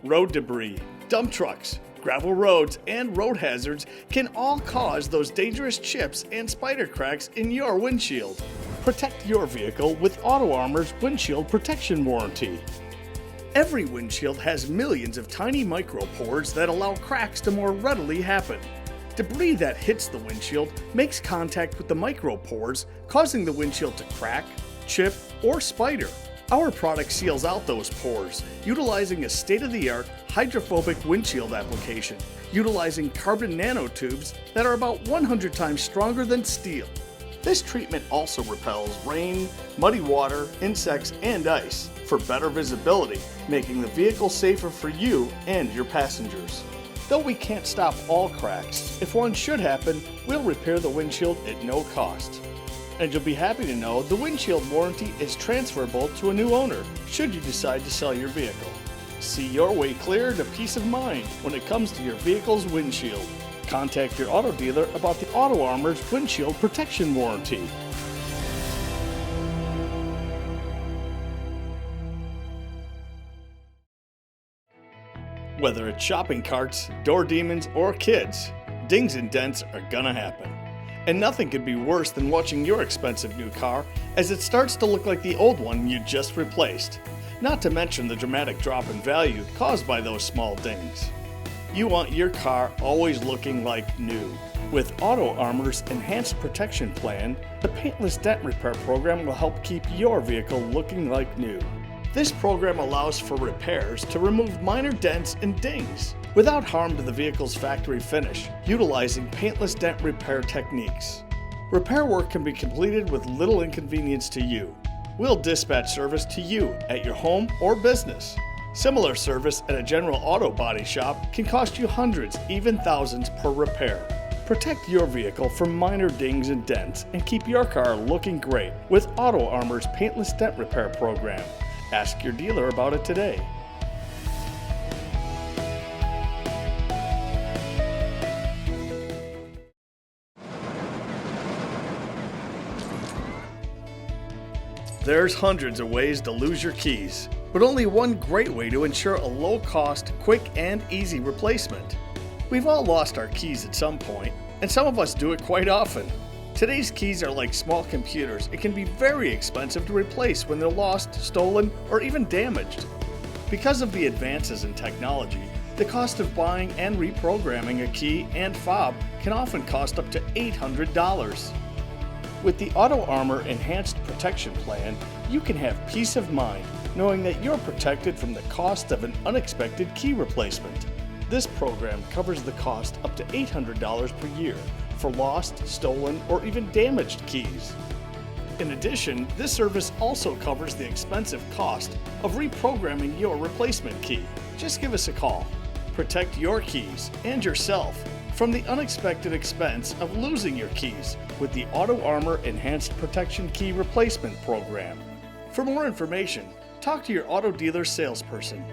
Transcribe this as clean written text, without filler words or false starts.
Road debris, dump trucks, gravel roads, and road hazards can all cause those dangerous chips and spider cracks in your windshield. Protect your vehicle with Auto Armor's windshield protection warranty. Every windshield has millions of tiny micropores that allow cracks to more readily happen. Debris that hits the windshield makes contact with the micropores, causing the windshield to crack, chip, or spider. Our product seals out those pores, utilizing a state-of-the-art hydrophobic windshield application, utilizing carbon nanotubes that are about 100 times stronger than steel. This treatment also repels rain, muddy water, insects, and ice for better visibility, making the vehicle safer for you and your passengers. Though we can't stop all cracks, if one should happen, we'll repair the windshield at no cost. And you'll be happy to know the windshield warranty is transferable to a new owner should you decide to sell your vehicle. See your way clear to peace of mind when it comes to your vehicle's windshield. Contact your auto dealer about the Auto Armor's windshield protection warranty. Whether it's shopping carts, door demons, or kids, dings and dents are gonna happen. And nothing could be worse than watching your expensive new car as it starts to look like the old one you just replaced. Not to mention the dramatic drop in value caused by those small dings. You want your car always looking like new. With Auto Armor's Enhanced Protection Plan, the Paintless Dent Repair program will help keep your vehicle looking like new. This program allows for repairs to remove minor dents and dings without harm to the vehicle's factory finish, utilizing paintless dent repair techniques. Repair work can be completed with little inconvenience to you. We'll dispatch service to you at your home or business. Similar service at a general auto body shop can cost you hundreds, even thousands per repair. Protect your vehicle from minor dings and dents and keep your car looking great with Auto Armor's Paintless Dent Repair program. Ask your dealer about it today. There's hundreds of ways to lose your keys, but only one great way to ensure a low-cost, quick, and easy replacement. We've all lost our keys at some point, and some of us do it quite often. Today's keys are like small computers. It can be very expensive to replace when they're lost, stolen, or even damaged. Because of the advances in technology, the cost of buying and reprogramming a key and fob can often cost up to $800. With the Auto Armor Enhanced Protection Plan, you can have peace of mind knowing that you're protected from the cost of an unexpected key replacement. This program covers the cost up to $800 per year for lost, stolen, or even damaged keys. In addition, this service also covers the expensive cost of reprogramming your replacement key. Just give us a call. Protect your keys and yourself from the unexpected expense of losing your keys with the Auto Armor Enhanced Protection Key Replacement Program. For more information, talk to your auto dealer salesperson.